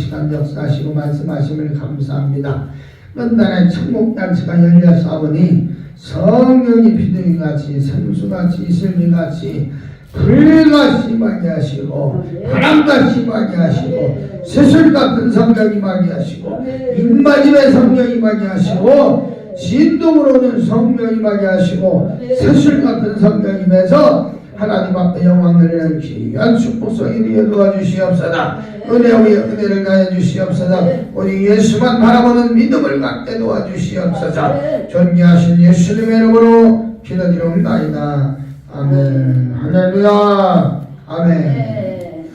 시간 역사하시고 말씀하심을 감사합니다. 끝날에 천국잔치가 열렸사오니 성령이 비둘기같이 생수같이 이슬비같이 불같이 임하게 하시고 바람같이 임하게 하시고 새술같은 성령 임하게 하시고 입맞음의 성령 임하게 하시고 진동으로는 성령 임하게 하시고 새술같은 성령 임해서 하나님 앞에 영광 드리는 귀한 축복성이 되어 도와주시옵소서. 은혜 위에 은혜를 가해 주시옵소서. 우리 예수만 바라보는 믿음을 갖게 도와주시옵소서. 존귀하신 예수님의 이름으로 기도드리옵나이다. 아멘. 할렐루야. 아멘.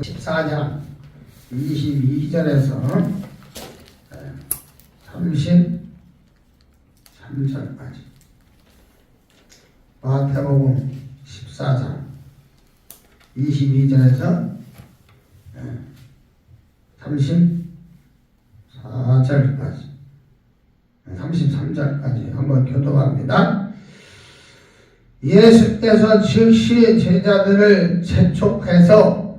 14장 22절에서 33절까지 마태복음 14장 22절에서 34절까지 33절까지 한번 교독합니다. 예수께서 즉시 제자들을 재촉해서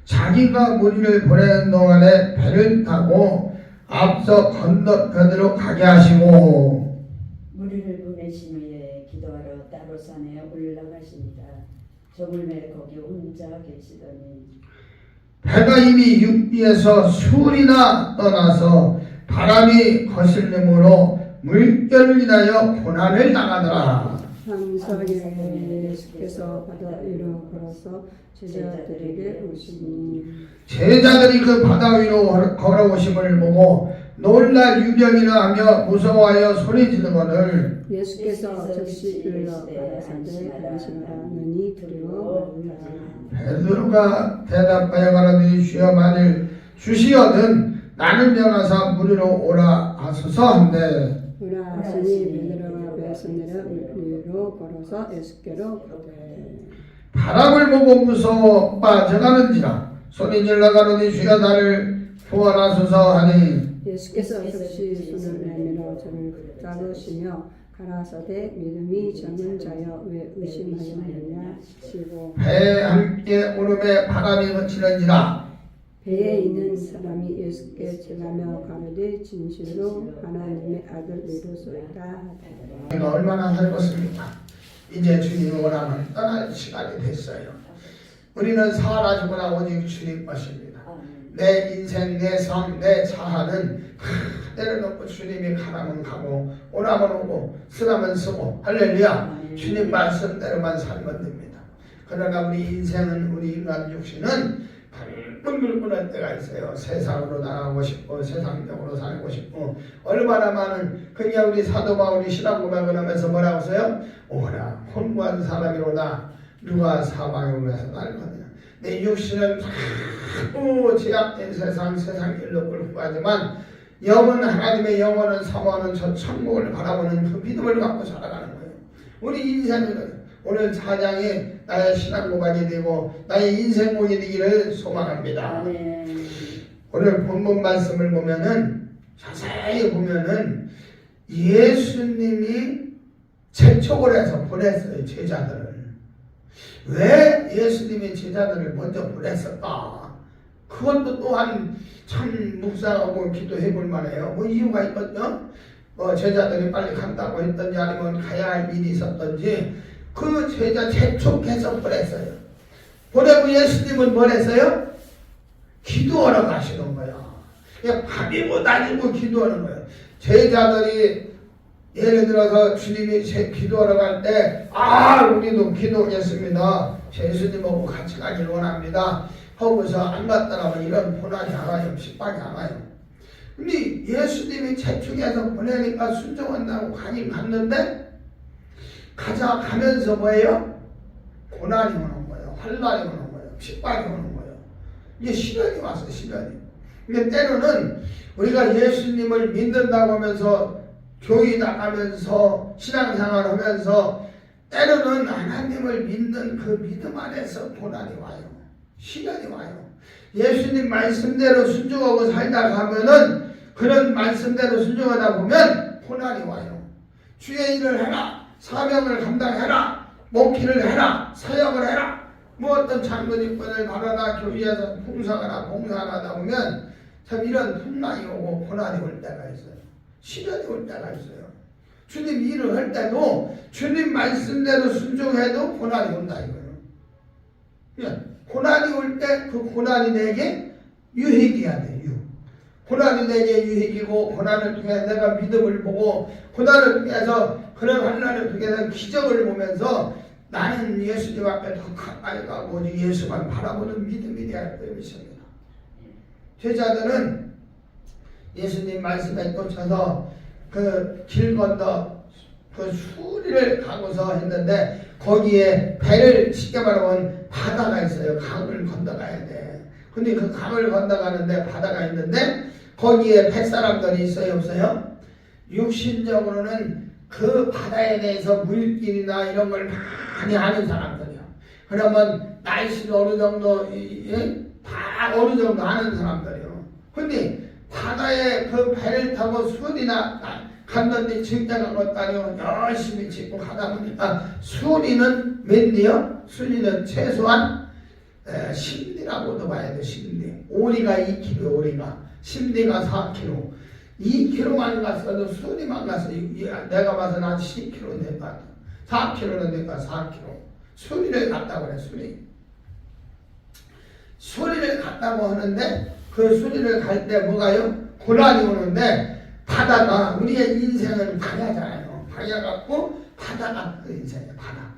자기가 무리를 보내는 동안에 배를 타고 앞서 건너편으로 가게 하시고 무리를 보내신 후에 기도하러 따로 산에 올라가십니다. 저물매 거기 혼자 계시더니 배가 이미 육지에서 수리나 떠나서 바람이 거슬림으로 물결을 인하여 고난을 당하더라. 밤사이에 예수께서 바다 위로 걸어서 제자들에게 오시니 제자들이 그 바다 위로 걸어오심을 보고 놀라 유명이라 하며 무서워하여 소리지르거늘 예수께서 즉시 일러 가라사대 당신을 아느니 두려워 말라. 베드로가 대답하여 가라사대 주여 만일 주시거든 나를 명하사 무리로 오라 하소서 한데 오라 하시니 베드로가 배에서 내려 물 위로 걸어서 예수께로 가되 바람을 보고 무서워 빠져가는지라 소리질러 가라사대 주여 나를 구원하소서 하니 예수께서 즉시 손을 내밀어 저를 잡으시며 가라사대 믿음이 적은 자여 왜 의심하였느냐 하시고 배에 함께 오름에 바람이 그치는지라 배에 있는 사람이 예수께 제가며 가로되 진실로 하나님의 아들 이루소이다 하더라. 내가 얼마나 살겠습니까? 이제 주님을 원하면 떠날 시간이 됐어요. 우리는 사라지거나 오직 주님 것입니다. 내 인생, 내 삶, 내 자아는 내려놓고 주님이 가라면 가고 오라면 오고 쓰라면 쓰고 할렐루야. 주님 말씀대로만 살면 됩니다. 그러나 우리 인생은 우리 인간 육신은 붉은 끓는 때가 있어요. 세상으로 나가고 싶고 세상적으로 살고 싶고 얼마나 많은 그냥 우리 사도 바울이 신앙 고백을 하면서 뭐라고 써요? 오라 혼무한 사람이로다 누가 사방에 오면서 날 거느냐. 내 육신은 자꾸 제약된 세상 일로 끌고 가지만 영은 하나님의 영원한 사모하는 저 천국을 바라보는 그 믿음을 갖고 살아가는 거예요. 우리 인생은 오늘 4장이 나의 신앙 고백이 되고 나의 인생 고백이 되기를 소망합니다. 오늘 본문 말씀을 보면은 자세히 보면은 예수님이 재촉을 해서 보냈어요. 제자들을. 왜 예수님이 제자들을 먼저 보냈을까? 그것도 또한 참 묵상하고 기도해 볼 만해요. 뭐 이유가 있거든요. 제자들이 빨리 간다고 했던지 아니면 가야 할 일이 있었던지 그 제자 재촉해서 보냈어요. 보내고 예수님은 뭘 했어요? 기도하러 가시는 거야. 그냥 밤이고 낮이고 기도하는 거예요. 제자들이 예를 들어서 주님이 기도하러 갈 때 우리도 기도하겠습니다. 예수님하고 같이 가길 원합니다. 하고서 안 갔다라면 이런 고난이 안 와요. 핍박이 안 와요. 근데 예수님이 재촉해서 보내니까 순종한다고 가긴 갔는데 가면서 뭐예요? 고난이 오는 거예요. 환난이 오는 거예요. 핍박이 오는 거예요. 이게 시련이 왔어요. 시련이. 근데 때로는 우리가 예수님을 믿는다고 하면서 교회 나가면서 신앙생활 하면서 때로는 하나님을 믿는 그 믿음 안에서 고난이 와요. 시련이 와요. 예수님 말씀대로 순종하고 살다가 하면은 그런 말씀대로 순종하다 보면 고난이 와요. 주의 일을 해라. 사명을 감당해라. 목회를 해라. 사역을 해라. 뭐 어떤 장로직분을 받아라. 교회에서 봉사하나 봉사하다 보면 참 이런 풍랑이 오고 고난이 올 때가 있어요. 시련이 올 때가 있어요. 주님 일을 할 때도 주님 말씀대로 순종해도 고난이 온다 이거예요. 그냥 고난이 올 때 그 고난이 내게 유익이야 돼. 고난이 내게 유익이고 고난을 통해 내가 믿음을 보고 고난을 통해서 그런 환난을 통해서 기적을 보면서 나는 예수님 앞에 더 가까이 가고 예수만 바라보는 믿음이 되어야 될 것입니다. 제자들은 예수님 말씀에 쫓아서 그 길 건너 그 수리를 가고서 했는데 거기에 배를 쉽게 말하면 바다가 있어요. 강을 건너가야 돼. 근데 그 강을 건너가는데 바다가 있는데 거기에 뱃사람들이 있어요 없어요? 육신적으로는 그 바다에 대해서 물길이나 이런 걸 많이 아는 사람들이야. 그러면 날씨를 어느 정도 다 어느 정도 아는 사람들이요. 근데 바다에 그 배를 타고 수리나 갔는데 증장한 것도 아니고 열심히 짓고 가다 보니까 수리는 몇 리요? 수리는 최소한 심리라고도 봐야 돼. 심리. 오리가 2kg, 오리가 심리가 4kg. 2kg만 갔어도 수리만 갔어. 내가 봐서는 한 10kg 될 것 같아. 4kg는 될 것 같아. 4kg. 수리를 갔다고 그래. 수리를 갔다고 하는데 그 수리를 갈 때 뭐가요? 고난이 오는데 바다가 우리의 인생은 바다잖아요. 바다갖고 바다가 그 인생이에요. 바다.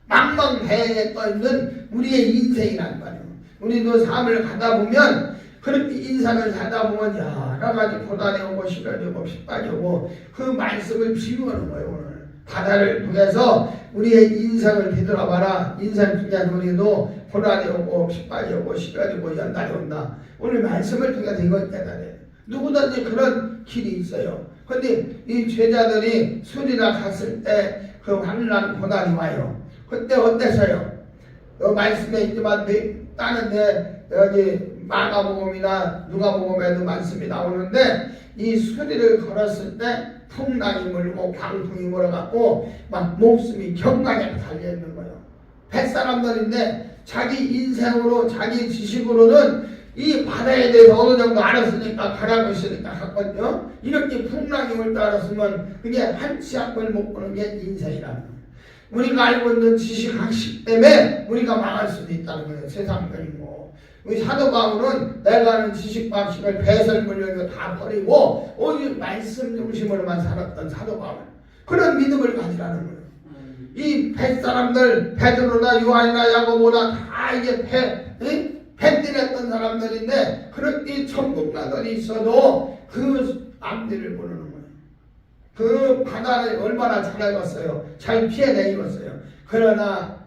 망망대해에 떠있는 우리의 인생이란 말이에요. 우리도 삶을 가다 보면 그렇게 인생을 살다 보면 여러 가지 고난이 오고 시련이 오고 핍박이 오고 그 말씀을 비유하는 거예요. 오늘 바다를 통해서 우리의 인생을 뒤돌아봐라. 인생 중에 우리도 고난이 오고 핍박이 오고 시련이 오고 연단이 온다. 오늘 말씀을 통해서 이걸 깨달아요. 누구든지 그런 길이 있어요. 근데 이 제자들이 수리나 갔을 때 그 환난 고난이 와요. 그때 어땠어요? 말씀에 있지만 다른데 여기 마가복음이나 누가복음에도 말씀이 나오는데 이 수리를 걸었을 때 풍랑이 물고 광풍이 몰아갖고 막 목숨이 경각에 달려있는 거예요. 뱃사람들인데 자기 인생으로 자기 지식으로는 이 바다에 대해서 어느 정도 알았으니까 가라고 했으니까 갔거든요. 이렇게 풍랑이 올 줄 알았으면 그게 한치 앞을 못 보는 게 인생이라는 거예요. 우리가 알고 있는 지식 학식 때문에 우리가 망할 수도 있다는 거예요. 세상적인 거. 우리 사도 바울은 내가 아는 지식 학식을 배설물을 다 버리고 오직 말씀 중심으로만 살았던 사도 바울. 그런 믿음을 가지라는 거예요. 이 뱃사람들 베드로나 요한이나 야고보나 다 이게 뱃들했던 사람들인데 그렇게 천국나들이 있어도 그 앞뒤를 모르는 거예요. 그 바다를 얼마나 잘 읽었어요. 잘 피해내었어요. 그러나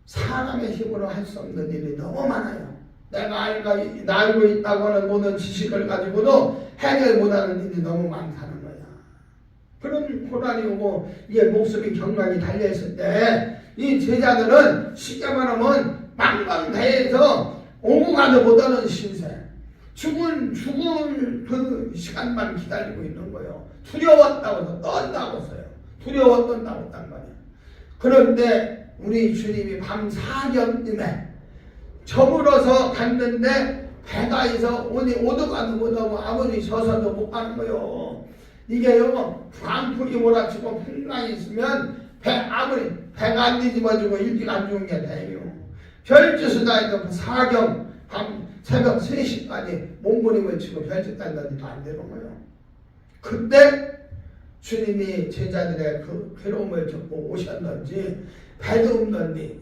사람의 힘으로 할 수 없는 일이 너무 많아요. 내가 알고 있다고 하는 모든 지식을 가지고도 해결 못하는 일이 너무 많다는 거야. 그런 고난이 오고 이게 목숨이 경각이 달려있을 때 이 제자들은 쉽게 말하면 망망대해에서 오고 가도 못하는 신세. 죽은 그 시간만 기다리고 있는 거예요. 두려웠다고 해서 떤다고 했어요. 두려워 떤다고 했단 말이에요. 그런데 우리 주님이 밤 사경쯤에 저물어서 갔는데 배가 있어 오도 가도 못하고 아무리 서서도 못 가는 거예요. 이게요 광풍이 몰아치고 풍랑이 있으면 아무리 배가 안 뒤집어지고 일찍 안 죽은 게 다행이에요. 별짓을 다 해도 사경 밤 새벽 3시까지 몸부림을 치고 별짓 단다니도 안 되는 거예요. 그때 주님이 제자들의 그 괴로움을 겪고 오셨는지 배도 없는지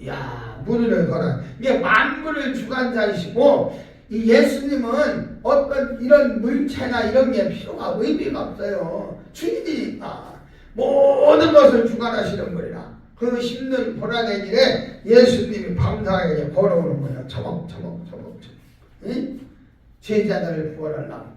무리를 걸어. 이게 만물을 주관자이시고 이 예수님은 어떤 이런 물체나 이런 게 필요가 의미가 없어요. 주님이니까 모든 것을 주관하시는 분이라 그 힘든 고난의 길에 예수님이 밤사하게 걸어오는 거예요. 처먹. 응? 제자들을 구원하려고.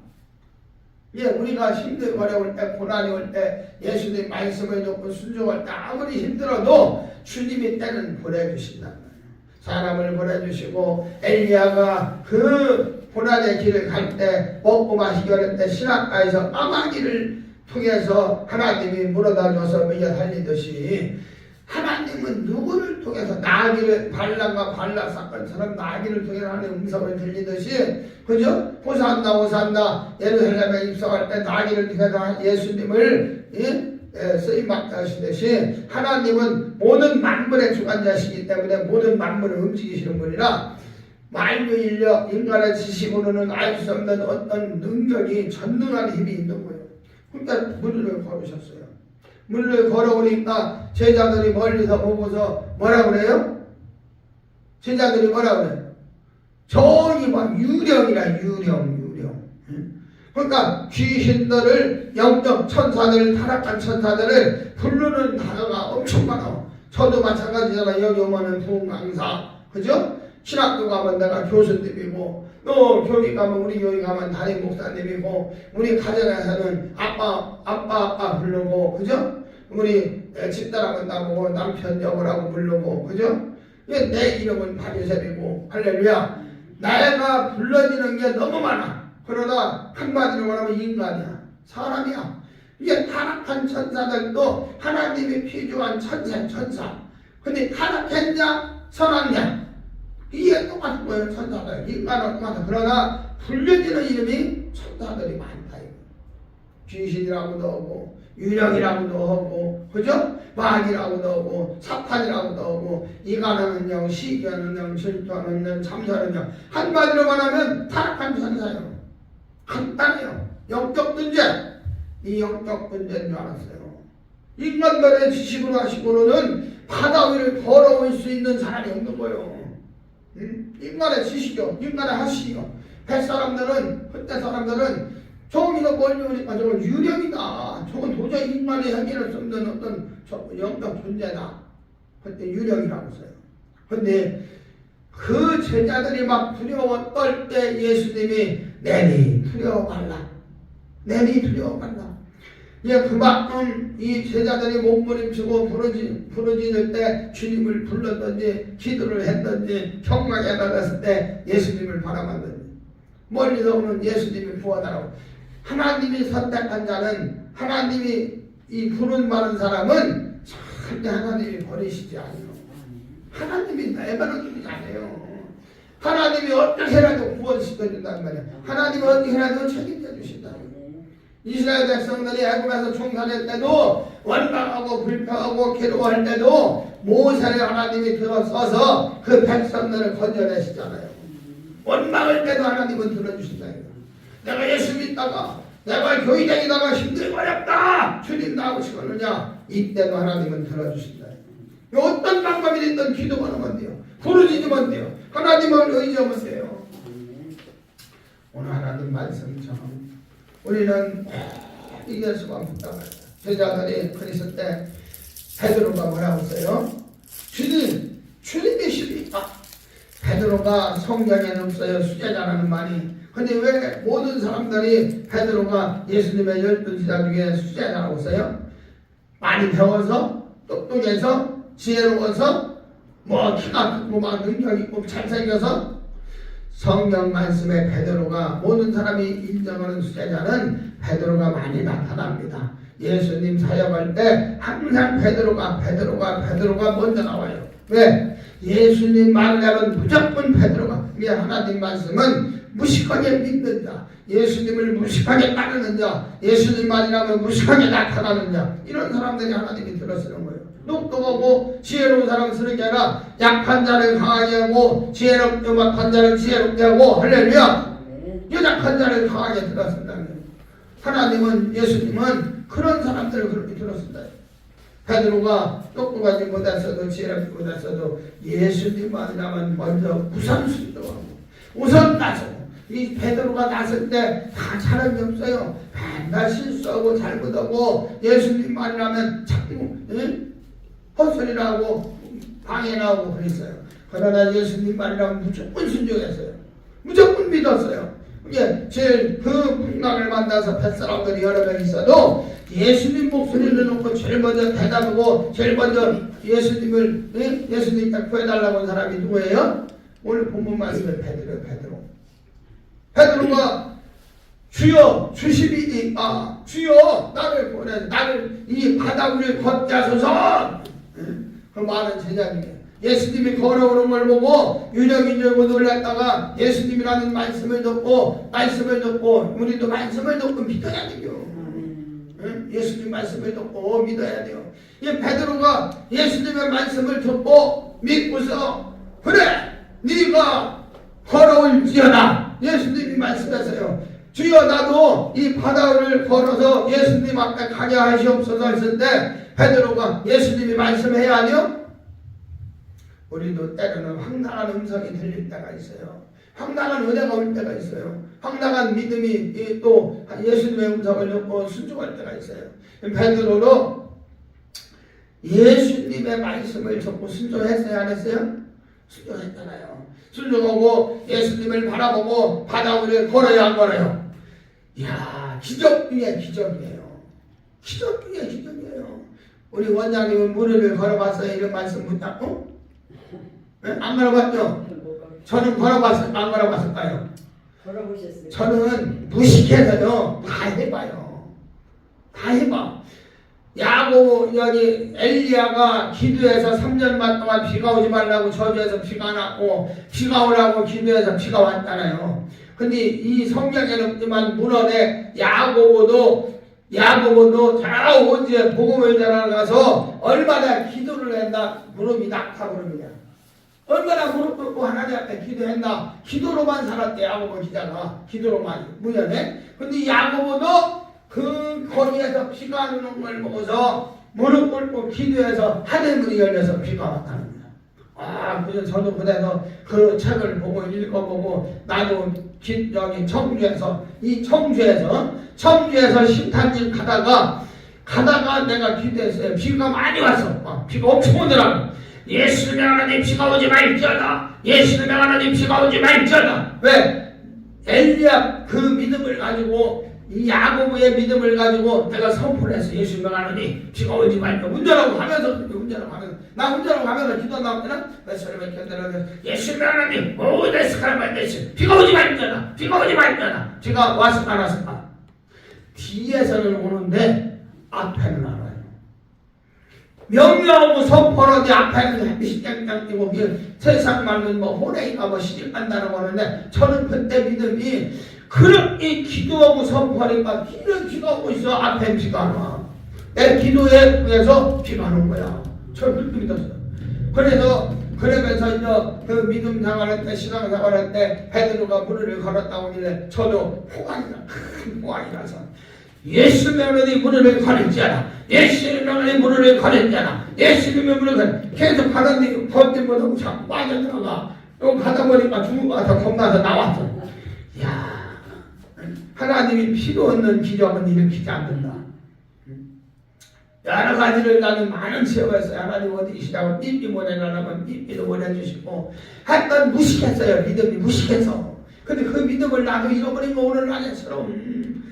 우리가 힘들고 어려울 때 고난이 올 때 예수님 말씀을 듣고 순종할 때 아무리 힘들어도 주님이 때는 보내주신단 말이에요. 사람을 보내주시고 엘리야가 그 고난의 길을 갈 때 먹고 마시기 어려울 때 시냇가에서 까마귀를 통해서 하나님이 물어다 줘서 먹여 살리듯이 하나님은 누구를 통해서 나귀를 발람과 발락 사건처럼 나귀를 통해서 하나님의 음성을 들리듯이 그죠? 호산나 호산나 예루살렘에 입성할 때 나귀를 통해서 예수님을 쓰임받게 하시듯이 하나님은 모든 만물의 주관자시기 때문에 모든 만물을 움직이시는 분이라 만유인력 인간의 지식으로는 알 수 없는 어떤 능력이 전능한 힘이 있는 거예요. 그러니까 물을 걸으셨어요. 물을 걸어오니까 제자들이 멀리서 보고서 뭐라 그래요? 제자들이 뭐라 그래요? 저기 막 유령이라 유령. 그러니까 귀신들을 영적 천사들 타락한 천사들을 부르는 단어가 엄청 많아. 저도 마찬가지잖아. 여기 오면은 부흥강사 그죠? 신학교 가면 내가 교수님이고 또 교회 가면 우리 교회 가면 담임 목사님이고 우리 가정에서는 아빠 부르고 그죠? 우리 집사람은 나보고 남편 여보라고 부르고 그죠? 내 이름은 바리새이고 할렐루야. 내가 불러지는 게 너무 많아. 그러나 한마디로 말하면 인간이야. 사람이야. 이게 타락한 천사들도 하나님이 피조한 천사. 근데 타락했냐 선악냐 이게 똑같은 거예요. 천사들 인간은 똑같아. 그러나 불려지는 이름이 천사들이 많다. 귀신이라고도 하고 유령이라고도 하고 그죠? 마귀라고도 하고 사탄이라고도 하고 이간하는 영, 시기하는 영, 질투하는 영, 참선하는 영. 한마디로 말하면 타락한 천사예요. 간단해요. 영적 문제. 이 영적 문제인 줄 알았어요. 인간들의 지식으로 하시고는 바다 위를 걸어올 수 있는 사람이 없는 거예요. 인간의 지식이요. 인간의 하시요. 뱃사람들은 그때 사람들은 저기서 멀리 오니까 저건 유령이다. 저건 도저히 인간이 해결할 수 없는 어떤 영적 존재다. 그때 유령이라고 써요. 근데 그 제자들이 막 두려워 떨 때 예수님이 내니 두려워 말라. 내니 두려워 말라. 그만큼 이 제자들이 몸부림치고 부르짖을 때 주님을 불렀든지 기도를 했든지 경망에 나갔을 때 예수님을 바라봤든지 멀리서 오는 예수님이 구하다라고. 하나님이 선택한 자는 하나님이 이 부른 많은 사람은 절대 하나님이 버리시지 않아요. 하나님이 내버려 두지 않아요. 하나님이 어떻게 해라도 구원시켜준다는 말이야. 하나님이 어떻게 해라도 책임져 주신다는 거예요. 이스라엘 백성들이 애굽에서 총살할 때도 원망하고 불평하고 괴로워할 때도 모세를 하나님이 들어서서 그 백성들을 건져내시잖아요. 원망할 때도 하나님은 들어주신다는 거예요. 내가 예수 믿다가 내가 교회다니다가 힘들고 어렵다 주님 나오시거느냐 이때도 하나님은 들어주신다. 어떤 방법이 됐든 기도만 하면 돼요. 부르짖으면 돼요. 하나님을 의지하면 돼요. 오늘 하나님 말씀처럼 우리는 이길 수가 없다. 제자들이 그랬을 때 베드로가 뭐라고 했어요? 주님이십니까? 베드로가 성경에는 없어요. 수제자라는 말이. 근데 왜 모든 사람들이 베드로가 예수님의 12제자 중에 수제자라고 써요? 많이 배워서 똑똑해서 지혜로워서 키가 크고 막 능력 있고 잘생겨서 성경 말씀에 베드로가 모든 사람이 인정하는 수제자는 베드로가 많이 나타납니다. 예수님 사역할 때 항상 베드로가 먼저 나와요. 왜? 예수님 말을 하면 무조건 베드로가. 이게 하나님 말씀은 무식하게 믿는 자, 예수님을 무식하게 따르는 자, 예수님 말이라면 무식하게 나타나는 자, 이런 사람들이 하나님이 들어쓰는 거예요. 똑똑하고 지혜로운 사람 쓰는 게 아니라 약한 자를 강하게 하고 약한 자를 지혜롭게 하고 할렐루야. 약한 자를 강하게 들어쓴다는 거예요. 하나님은 예수님은 그런 사람들을 그렇게 들어쓴다. 베드로가 똑똑하지 못했어도 지혜롭지 못했어도 예수님 말이라면 먼저 우선 순종하고 우선 나서고. 이 베드로가 나설 때 다 잘한 게 없어요. 맨날 실수하고 잘못하고 예수님 말이라면 자꾸 헛소리라고 방해나고 그랬어요. 그러나 예수님 말이라면 무조건 순종했어요. 무조건 믿었어요. 이게 제일 그 풍랑을 만나서 뱃사람들이 여러 명 있어도 예수님 목소리를 놓고 제일 먼저 대답하고 제일 먼저 예수님 딱 구해달라고 한 사람이 누구예요? 오늘 본문 말씀에 베드로가 주여 주시리니 주여 나를 보내 나를 이 바다 위를 걷게 하소서. 그 많은 제자 중에 예수님이 걸어오는 걸 보고 유령인줄 놀랐다가 예수님이라는 말씀을 듣고 우리도 말씀을 듣고 믿어야 돼요. 응? 예수님 말씀을 듣고 믿어야 돼요. 이 베드로가 예수님의 말씀을 듣고 믿고서 그래 네가 걸어올지어다. 예수님이 말씀하세요. 주여 나도 이 바다를 걸어서 예수님 앞에 가게 하시옵소서 했을 때 베드로가 예수님이 말씀해야 하죠? 우리도 때로는 황당한 음성이 들릴 때가 있어요. 황당한 은혜가 올 때가 있어요. 황당한 믿음이 또 예수님의 음성을 듣고 순종할 때가 있어요. 베드로도 예수님의 말씀을 듣고 순종했어요? 안 했어요? 순종했잖아요. 순종하고 예수님을 바라보고 바다 위를 걸어야 안 걸어요? 이야, 기적 중에 기적이에요. 기적 중에 기적이에요. 우리 원장님은 물 위를 걸어봤어요? 이런 말씀 붙잡고? 네? 안 걸어봤죠? 저는 걸어봤을까 안 걸어봤을까요? 걸어보셨어요? 저는 무식해서요 다 해봐요. 다 해봐. 야고 여기 엘리야가 기도해서 3년만 동안 비가 오지 말라고 저주해서 비가 안 왔고 비가 오라고 기도해서 비가 왔잖아요. 근데 이 성경에는 없지만 문헌에 야고보도 저 온지에 복음을 전하러가서 얼마나 기도를 했나. 무릎이 낙타무릎이냐. 얼마나 무릎 꿇고 하나님 앞에 기도했나. 기도로만 살았대 야고보 기자가. 기도로만 문헌에. 근데 야고보도 그 거리에서 비가 오는 걸 보고서 무릎 꿇고 기도해서 하늘문이 열려서 비가 왔다는 거야. 아, 그래서 저도 그래서 그 책을 보고 읽어보고 나도 여기 청주에서 신탄진 가다가 내가 기도했어요. 비가 많이 왔어. 비가 엄청 오더라고. 예수님의 하나님 비가 오지 말지어다. 예수님의 하나님 비가 오지 말지어다. 왜? 엘리야 그 믿음을 가지고 이 야고보의 믿음을 가지고 내가 선포를 했어. 예수님의 하나님 비가 오지 말고 운전하고 가면서 나 운전하고 가면서 기도 나오잖아. 예수님의 하나님 오데스카라바데스 비가 오지 말지어다. 비가 왔을까 안 왔을까? 뒤에서는 오는데 앞에는 안 와요. 명령하고 선포로 네 앞에는 햇빛이 땡땡 뜨고 세상 말은 뭐 호레이가 뭐 시집간다고 하는데 저는 그때 믿음이 그렇게 기도하고 선포하니까 이런 비가 오고 있어. 앞에 비가 안 와. 내 기도에 의해서 비가 안 온 거야. 저 그렇게 믿었어요. 그러면서 이제 그 믿음 생활할 때 신앙 생활할 때 베드로가 무리를 걸었다고 하길래 저도 큰 호강이 나서 예수님의 하나님 무리를 걸었잖아. 예수님의 하나님 무리를 걸었잖아. 예수님의 무리를 걸었잖아. 계속 하나님 버팀 못하고 자꾸 빠져들어가. 또 가다 보니까 죽은 것 같아 겁나서 나왔어. 이야, 하나님이 필요 없는 기적은 일으키지 않는다. 여러 가지를 나는 많은 체험했어요. 하나님 어디 계시다고 삐삐 보내려면 삐삐도 보내주시고 하여튼 무식했어요. 믿음이 무식해서. 근데 그 믿음을 나도 잃어버린 거 오늘 나처럼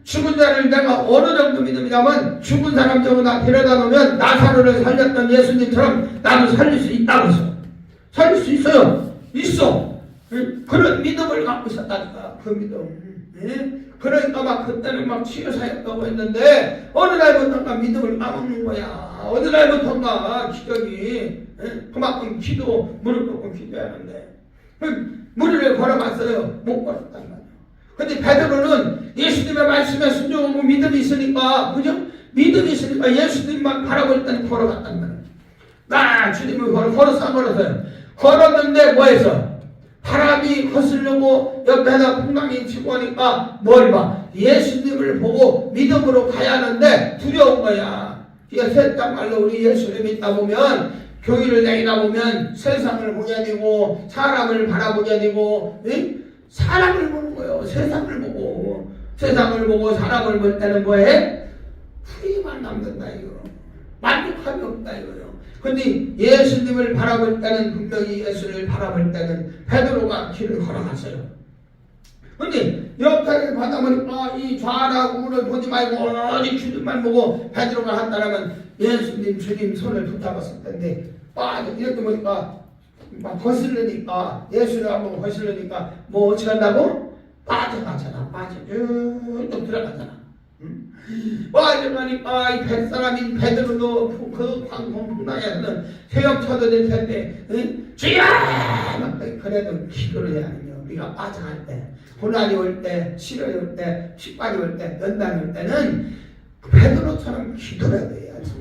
죽은 자를 내가 어느 정도 믿음이냐면 죽은 사람 정도나 데려다 놓으면 나사로를 살렸던 예수님처럼 나도 살릴 수 있다고 했어. 살릴 수 있어요. 있어. 그런 믿음을 갖고 있었다니까. 그 믿음. 그러니까 막 그때는 막 치유사였다고 했는데 어느 날부터인가 믿음을 까먹는 거야. 어느 날부터인가 기적이. 그만큼 무릎 꿇고 기도해야 하는데 무리를 걸어봤어요. 못 걸었단 말이야. 근데 베드로는 예수님의 말씀에 순종하고 믿음이 있으니까, 그죠? 믿음이 있으니까 예수님만 바라볼 때는 걸어갔단 말이야. 나 주님을 걸었어요. 걸었는데 뭐 했어? 바람이 거슬려고 옆에다 풍랑이 치고 하니까 뭘 봐? 예수님을 보고 믿음으로 가야 하는데 두려운 거야. 이게 셋단 말로 우리 예수님 있다 보면 교회를 다니다 보면 세상을 보게 되고 사람을 바라보게 되고 사람을 보는 거예요. 세상을 보고 사람을 볼 때는 뭐해? 후회만 남는다 이거. 만족함이 없다 이거요. 근데 예수님을 바라볼 때는 분명히 예수를 바라볼 때는 베드로가 길을 걸어갔어요. 근데 옆에를 받아 보니까 이 좌나 우를 보지 말고 오직 주님만 보고 베드로가 한다면 예수님 주님 손을 붙잡았을 텐데 이렇게 보니까 막 거슬르니까 예수를 한번 거슬르니까 뭐 어떻게 한다고? 빠져가잖아. 쭉 들어가잖아. 마지막이니까 이 뱃사람인 베드로도 그 광풍나에서는 헤엄쳐도 될 텐데 주여! 그래도 기도를 해야 해요. 우리가 빠져갈 때, 고난이 올 때, 시련이 올 때, 핍박이 올 때, 연단이 올 때는 베드로처럼 기도를 해야지.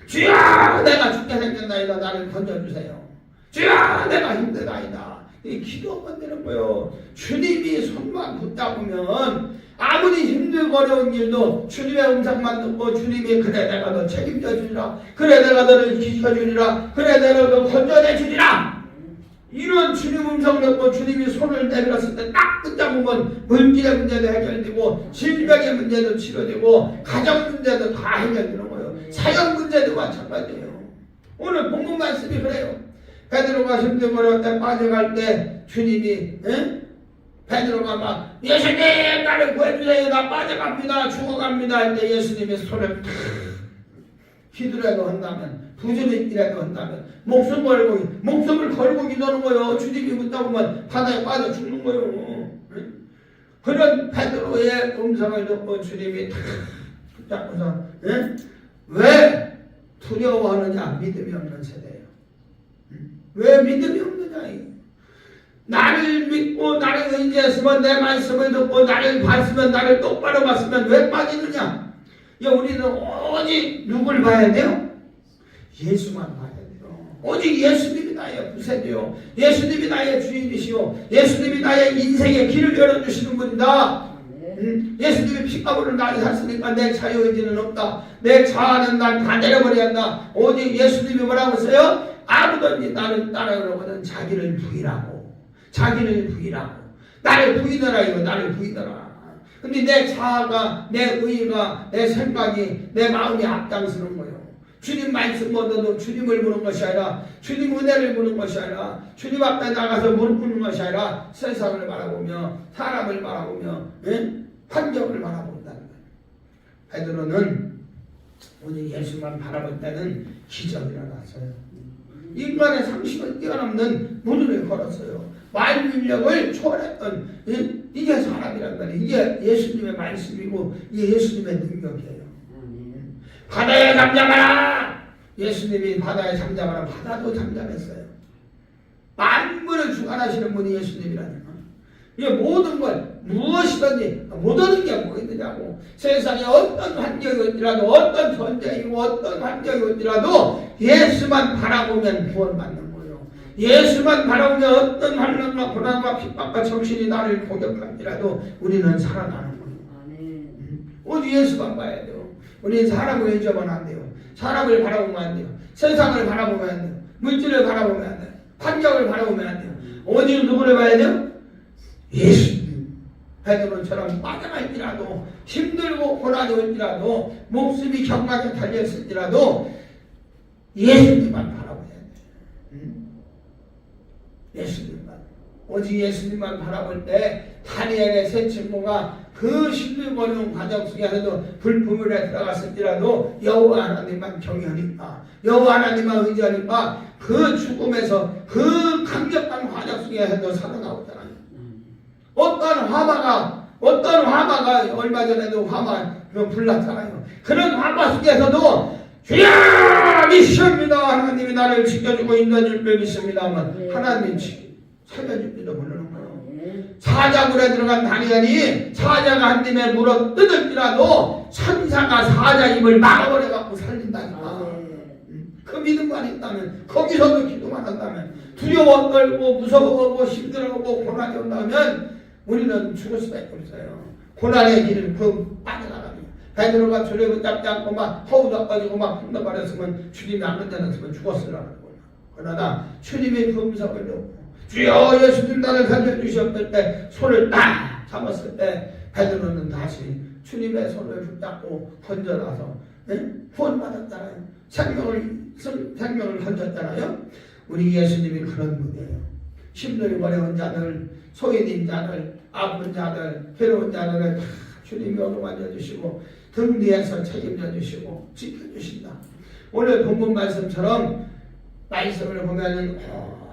주여! 내가 죽게 생겼나이다. 나를 건져주세요. 주여! 내가 힘들다이다. 이 기도 한번 되는 거예요. 주님이 손만 붙잡으면 아무리 힘들고 어려운 일도 주님의 음성만 듣고 주님이 그래 내가 너 책임져 주리라, 그래 내가 너를 지켜주리라, 그래 내가 너 건져내 주리라, 이런 주님 음성 듣고 주님이 손을 내밀었을 때 딱 붙잡으면 물질의 문제도 해결되고 질병의 문제도 치료되고 가정 문제도 다 해결되는 거예요. 사역 문제도 마찬가지예요. 오늘 본문 말씀이 그래요. 베드로가 힘들고 어려울 때 빠져갈 때 주님이 베드로가 막 예수님 나를 구해주세요, 나 빠져갑니다, 죽어갑니다 할 때 예수님이 손을 기도라도 한다면, 부지런히라도 한다면 목숨을 걸고 기도하는 거예요. 주님이 붙잡으면 바다에 빠져 죽는 거예요. 그런 베드로의 음성을 듣고 주님이 탁 붙잡고서 왜 두려워하느냐? 믿음이 없는 세대예요. 왜 믿음이 없느냐? 나를 믿고 나를 의지했으면, 내 말씀을 듣고 나를 봤으면, 나를 똑바로 봤으면 왜 빠지느냐? 우리는 오직 누굴 봐야 돼요? 예수만 봐야 돼요. 오직 예수님이 나의 구세주요, 예수님이 나의 주인이시요, 예수님이 나의 인생의 길을 열어주시는 분이다. 예수님이 피값으로 나를 샀으니까 내 자유의지는 없다. 내 자아는 난 다 내려버려야 한다. 오직 예수님이 뭐라고 했어요? 아무든지 나를 따라오려거든 자기를 부인하고, 자기를 부인하고, 나를 부인하라, 이거 나를 부인하라. 근데 내 자아가, 내 의가, 내 생각이, 내 마음이 앞장서는 거예요. 주님 말씀보다도 주님을 보는 것이 아니라, 주님 은혜를 보는 것이 아니라, 주님 앞에 나가서 무릎 꿇는 것이 아니라 세상을 바라보며, 사람을 바라보며, 환경을 바라본다는 거예요. 베드로는 오늘 예수만 바라볼 때는 기적이 일어났어요. 인간의 상식을 뛰어넘는 무릎을 걸었어요. 말 능력을 초월했던 이게 사람이란 말이에요. 이게 예수님의 말씀이고 이게 예수님의 능력이에요. 바다에 잠잠하라! 예수님이 바다에 잠잠하라. 바다도 잠잠했어요. 만물을 주관하시는 분이 예수님이라는 거예요. 이게 모든 걸 무엇이든지 모든 게 뭐 있느냐고. 세상에 어떤 환경이었더라도, 어떤 전쟁이고 어떤 환경이었더라도 예수만 바라보면 구원받는 거예요. 예수만 바라보면 어떤 환난과 고난과 핍박과 정신이 나를 공격할지라도 우리는 살아나는 거예요. 오직 예수만 봐야 돼요. 우리는 사람을 의지하면 안 돼요. 사람을 바라보면 안 돼요. 세상을 바라보면 안 돼요. 물질을 바라보면 안 돼요. 환경을 바라보면 안 돼요. 오직 누구를 봐야 돼요? 예수님. 베드로처럼 빠져갈지라도, 힘들고 고난이 올지라도, 목숨이 경락에 달렸을지라도 예수님만 바라봐야 돼요. 예수님만. 오직 예수님만 바라볼 때 다니엘의 세 친구가 그 힘들고 어려운 과정 속에서도 불품물에 들어갔을지라도 여호와 하나님만 경외하니까, 여호와 하나님만 의지하니까 그 죽음에서, 그 강력한 과정 속에서도 살아나오잖아요. 어떤 화마가 얼마 전에도 화마 불났잖아요. 그런 화마 속에서도 주여 믿습니다, 하나님이 나를 지켜주고 인도해줄 줄 믿습니다 하면 하나님이 살려줄지도 모르는 거예요. 사자굴에 들어간 다니엘이 사자가 한 입에 물어 뜯을지라도 천사가 사자 입을 막아버려갖고 살린다니까. 그 믿음만 있다면, 거기서도 기도만 한다면, 두려워 떨고 무서워하고 힘들어하고 고난이 온다면 우리는 죽을 수밖에 없어요. 고난의 길을 빠져나가요. 베드로가 주를 붙잡지 않고 막 허우적거리고 막 흥분거렸으면 주님이 안 건져놨으면 죽었으라는 거예요. 그러나 주님의 그 음성을 듣고 주여 예수님 나를 살려주셨을 때 손을 딱 잡았을 때 베드로는 다시 주님의 손을 붙잡고 건져놔서 구원받았잖아요. 생명을 건졌잖아요. 우리 예수님이 그런 분이에요. 힘들고 어려운 자들, 소외된 자들, 아픈 자들, 괴로운 자들을 다 주님이 어루만져 주시고 등 뒤에서 책임져 주시고 지켜주신다. 오늘 본문 말씀처럼 말씀을 보면은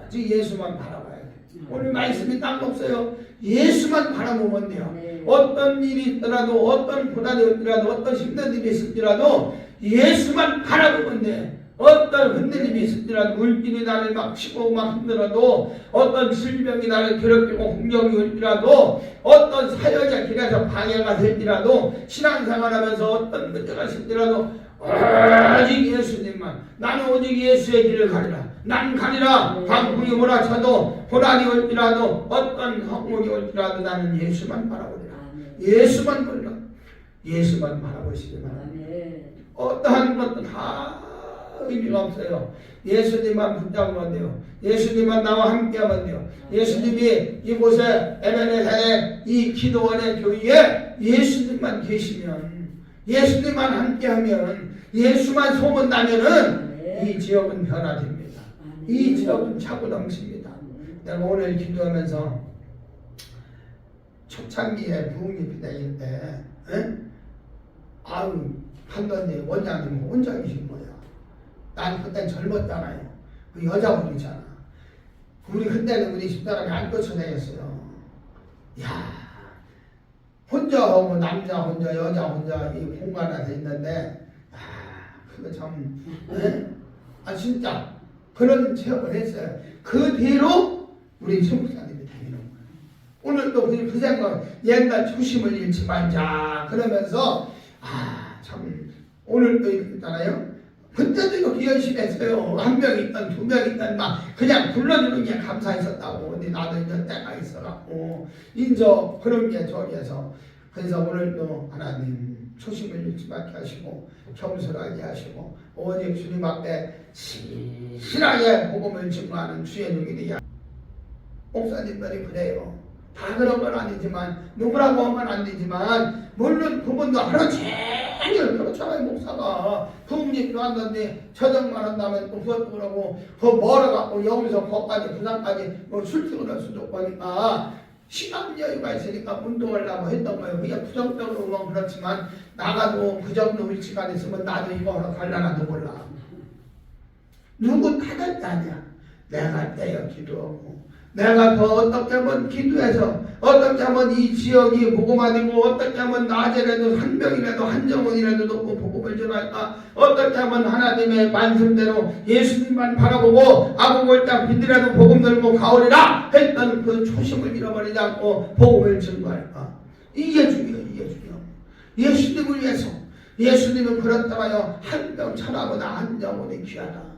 오직 예수만 바라봐야 돼. 오늘 말씀이 딱 없어요. 예수만 바라보면 돼요. 네. 어떤 일이 있더라도 어떤 고난이 있더라도 어떤 힘든 일이 있을지라도 예수만 바라보면 돼. 어떤 흔들림이 있을지라도 물길이 나를 막 치고 막 힘들어도 어떤 질병이 나를 괴롭히고 공경이 올지라도 어떤 사역의 길에서 방해가 될지라도 신앙생활하면서 어떤 문제가 있을지라도 오직 예수님만 나는 오직 예수의 길을 가리라. 난 가리라. 강풍이 몰아쳐도 고난이 올지라도 어떤 항목이 올지라도 나는 예수만 바라보리라. 예수만 보리라. 예수만 바라보시기 바랍니다. 어떠한 것도 다 의미가 없어요. 예수님만 붙잡으면 돼요. 예수님만 나와 함께하면 돼요. 예수님이 이곳에 MNS의 이 기도원의 교회에 예수님만 계시면, 예수님만 함께하면, 예수만 소문나면은 이 지역은 변화됩니다. 이 지역은 차고 넘칩니다. 내가 오늘 기도하면서 초창기에 부흥잎이 내릴 때, 아유, 판단님, 원장님 혼자 계신 거야. 난 그땐 젊었잖아요. 그 여자분이잖아. 우리 그때는 우리 집사람이 안 쫓아내겠어요. 야, 혼자 하고 남자 혼자 여자 혼자 이 공간 안에 있는데, 그거 참, 아 진짜 그런 체험을 했어요. 그 뒤로 우리 신부사님이 되는 거예요. 오늘도 그 생각, 옛날 초심을 잃지 말자 그러면서 참 오늘도 있잖아요. 그때도 이렇게 열심히 했어요. 한 명 있던 두 명 있던 막 그냥 불러주는 게 감사했었다고. 근데 나도 이제 때가 있어갖고 인저 그런 게 저기에서 그래서 오늘도 하나님 초심을 잃지 말게 하시고 겸손하게 하시고 오직 주님 앞에 신실하게 복음을 증거하는 주의 종이되게 목사님들이 그래요. 다 그런 건 아니지만 누구라고 하면 안 되지만 물론 그분도 하루 종일 그렇잖아요. 목사가 부흥립도 한다는데 저녁만 한다면 또 그것도 그러고 더 멀어갖고 여기서 거기까지 부산까지 뭐 출퇴근할 수도 없고 하니까 시간 여유가 있으니까 운동하려고 했던 거예요. 그게 부정적으로 보면 그렇지만 나가도 그 정도 위치가 있으면 나도 이거 하러 갈라나도 몰라. 누구 탓할 게 아니야. 내가 떼어 기도하고 내가 더 어떻게 하면 기도해서 어떻게 하면 이 지역이 복음화 되고 어떻게 하면 낮에라도 한 명이라도 한 정원이라도 놓고 복음을 전할까 어떻게 하면 하나님의 말씀대로 예수님만 바라보고 아부골장 빈들이라도 복음 들고 가오리라 했던 그 초심을 잃어버리지 않고 복음을 전거할까. 이게 중요해요. 이게 중요해요. 예수님을 위해서 예수님은 그렇다가요 한 명 천하보다 한 정원이 귀하다.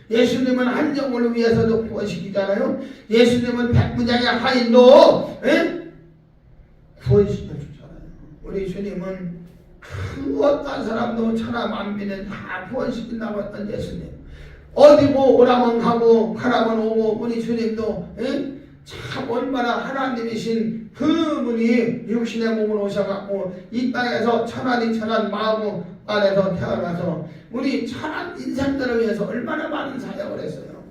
예수님은 한 영혼을 위해서도 구원시키잖아요. 예수님은 백부장의 하인도 구원시켜 주잖아요. 우리 주님은 그 어떤 사람도 천하 만민을 다 구원시킨다고 했던 예수님. 어디고 오라면 가고 가라면 오고 우리 주님도 참 얼마나 하나님이신 그 분이 육신의 몸으로 오셔갖고 이 땅에서 천하니 천한 마음 안에서 태어나서 우리 천한 인생들을 위해서 얼마나 많은 사역을 했어요.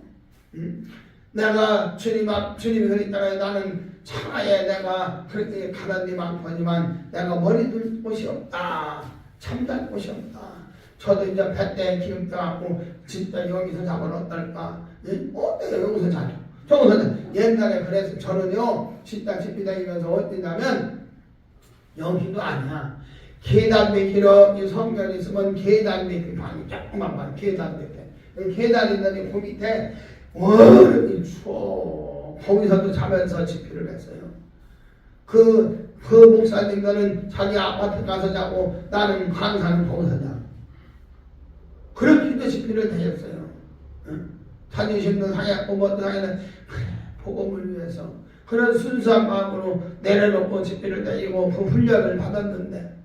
내가 주님이 그랬잖아요. 나는 천하에 내가 그렇게 가는 데 많고 하지만 내가 머리 둘 곳이 없다. 잠잘 곳이 없다. 저도 이제 뱃대 기름 떠갖고 진짜 여기서 자면 어떨까? 어때요? 여기서 자죠. 저거는 옛날에 그래서 저는요 진짜 집이 다니면서 어디냐면 여기도 아니야. 계단 밑에 이렇게 성전이 있으면 계단 밑에 방이 조그만 방 계단 밑에 계단 있는데 그 밑에 이렇게 추워 거기서도 자면서 집회를 했어요. 그 목사님들은 자기 아파트 가서 자고 나는 강사는 거기서 자. 그렇게도 집회를 다녔어요. 자존심도 상했고 뭐도 상했는 복음을 위해서 그런 순수한 마음으로 내려놓고 집회를 다니고 그 훈련을 받았는데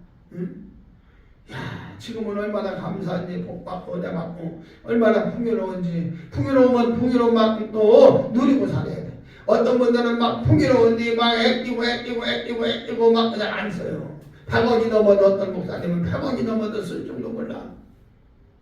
야 지금은 얼마나 감사한지 복받고 내받고 얼마나 풍요로운지 풍요로우면 풍요로운 만큼 또 누리고 살아야 돼. 어떤 분들은 막 풍요로운데 막 애끼고 막 그냥 안 써요. 100억이 넘어도 어떤 목사님은 100억이 넘어도 쓸 줄도 몰라.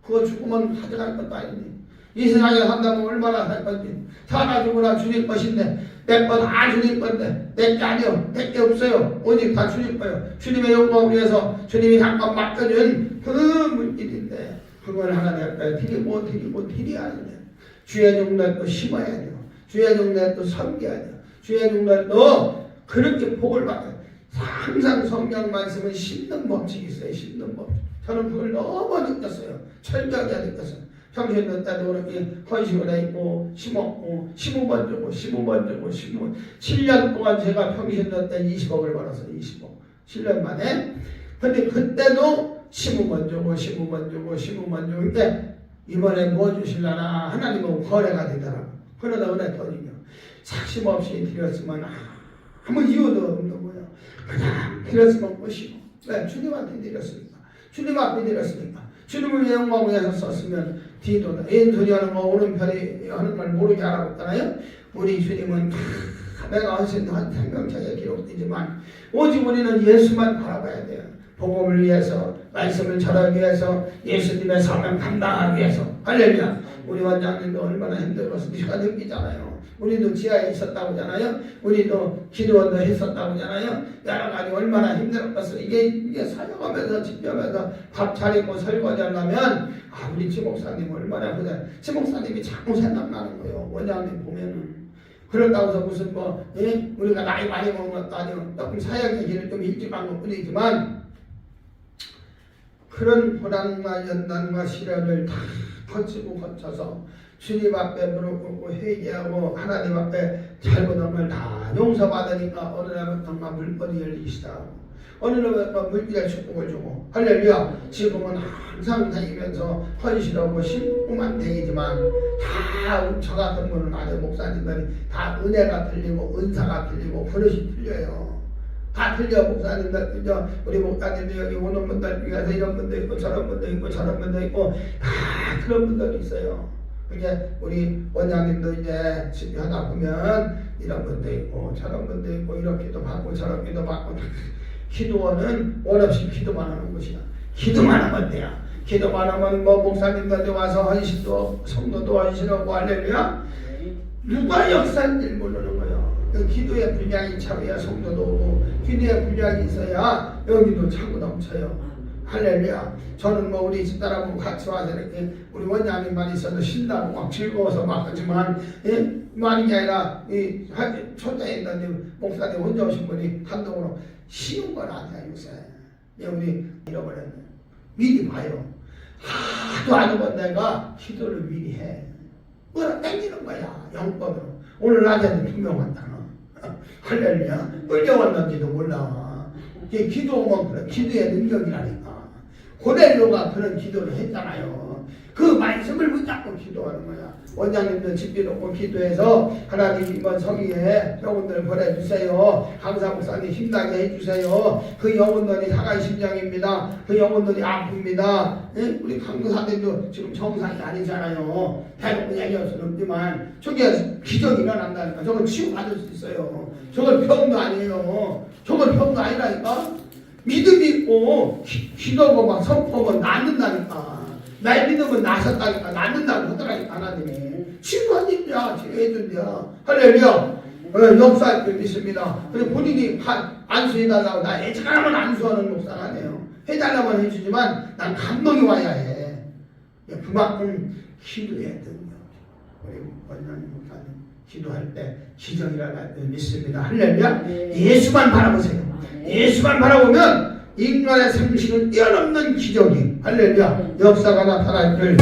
그거 죽으면 가져갈 것도 아니니 이 세상에 산다면 얼마나 살 건지 살아주거나 주님 것인데 내 거 다 주님 건데 내 게 아니요 내 게 없어요. 오직 다 주님 거예요. 주님의 영광을 위해서 주님이 잠깐 맡겨준 그 물질인데 그걸 하나님 앞에 드리고 드려야 돼. 주의 종들 또 심어야 돼요. 주의 종들 또 섬겨야 돼요. 주의 종들도 그렇게 복을 받아요. 항상 성경 말씀은 심는 법칙이 있어요. 심는 법칙. 저는 그걸 너무 느꼈어요. 철저하게 느꼈어요. 평소에 때도 그렇게 헌식을 해있고 심었고 15번 주고 15번 주고 15번 7년 동안 제가 평소에 때 20억을 벌었어요. 20억 7년 만에. 근데 그때도 15번 주고 15번 주고 15번 주고 근데 이번에 뭐 주실라나 하나님은 거래가 되더라고요. 그러다 그랬더니요. 사심 없이 드렸으면 아무 이유도 없는 거예요. 그냥 드렸으면 끝이고. 왜? 주님한테 드렸으니까. 주님 앞에 드렸으니까. 주님을 영광을 위해서 썼으면 뒤도 왼손이 하는 거 오른편이 하는 걸 모르게 하라고 했잖아요. 우리 주님은 내가 하신 생명책에 기록되지만 오직 우리는 예수만 바라봐야 돼요. 복음을 위해서 말씀을 전하기 위해서 예수님의 사명 감당하기 위해서 할렐루야. 우리 원장님도 얼마나 힘들어서 제가 느끼잖아요. 우리도 지하에 있었다고 하잖아요. 우리도 기도원도 했었다고 하잖아요. 여러 가지 얼마나 힘들었겠어요. 이게 사역하면서 집회하면서 밥 차리고 설거지 하려면 우리 지목사님 얼마나 그래. 지목사님이 자꾸 생각나는 거예요. 원장님 보면은. 그렇다고 해서 무슨 우리가 나이 많이 먹은 것도 아니고 조금 사역의 길을 좀 일찍 간 것 뿐이지만 그런 고난과 연단과 시련을 다 거쳐서 주님 앞에 무릎 꿇고 회개하고 하나님 앞에 잘못한 걸 다 용서받으니까 어느 날부터가 물건이 열리시다. 어느 날부터 물질의 축복을 주고 할렐루야. 지금은 항상 다니면서 헌신하고 심고만 다니지만 다 저 같은 분은 아주 목사님들이 다 은혜가 틀리고 은사가 틀리고 버릇이 틀려요. 다 틀려. 목사님들 틀려. 우리 목사님들 여기 오는 분들 중에서 이런 분도 있고 저런 분도 있고 저런 분도 있고 다 그런 분들이 있어요. 그게 우리 원장님도 이제 집회하다 보면 이런 분도 있고 저런 분도 있고 이렇게도 받고 저렇게도 받고 기도원은 원 없이 기도만 하는 곳이야. 기도만 하면 돼요. 기도만 하면 목사님들도 와서 헌신도 성도도 헌신하고 할렐루야. 누가 역사인지 모르는 거예요. 그 기도의 분량이 차고야 성도도 오고 기도의 분량이 있어야 여기도 차고 넘쳐요. 할렐루야. 저는 우리 집사람하고 같이 와서 이렇게 우리 원장님만 있어도 신나고 막 즐거워서 막 하지만 많은 게 아니라 이 초대에 있는 목사님 혼자 오신 분이 감동으로 쉬운 건 아니야 요새. 우리 잃어버렸네. 미리 봐요. 하도 안 해본 내가 기도를 미리 해. 뭐라 땡기는 거야 영법으로. 오늘 낮에는 분명한다. 할렐루야. 끌려왔는지도 몰라. 기도만 그래. 기도의 능력이라니까. 고넬로가 그런 기도를 했잖아요. 그 말씀을 붙잡고 기도하는 거야. 원장님도 집비놓고 기도해서 하나님 이번 성의에 영혼들 보내주세요. 강사 목사님 힘나게 해주세요. 그 영혼들이 상한 심정입니다. 그 영혼들이 아픕니다. 예? 우리 강사님도 지금 정상이 아니잖아요. 대부분 얘기할 수는 없지만 저게 기적이 일어난다니까. 저건 치유받을 수 있어요. 저건 병도 아니에요. 저건 병도 아니라니까. 믿음이 있고 기도하고 막 선포하면 낫는다니까. 날 믿으면 나셨다니까. 낫는다고 하더라니까 하나님이. 치유한 일이야. 치유해준대야. 할렐루야. 역사할 줄 믿습니다. 그리고 본인이 안수해달라고 나 애착하면 안수하는 목사가 아니에요. 해달라고 해주지만 난 감동이 와야 해. 그만큼 기도해야 됩니다. 우리 원장님 목사님 기도할 때 기적이라는 줄 믿습니다. 할렐루야. 예수만 바라보세요. 예수만 바라보면 인간의 상식을 뛰어넘는 기적이 할렐루야 역사가 나타날 줄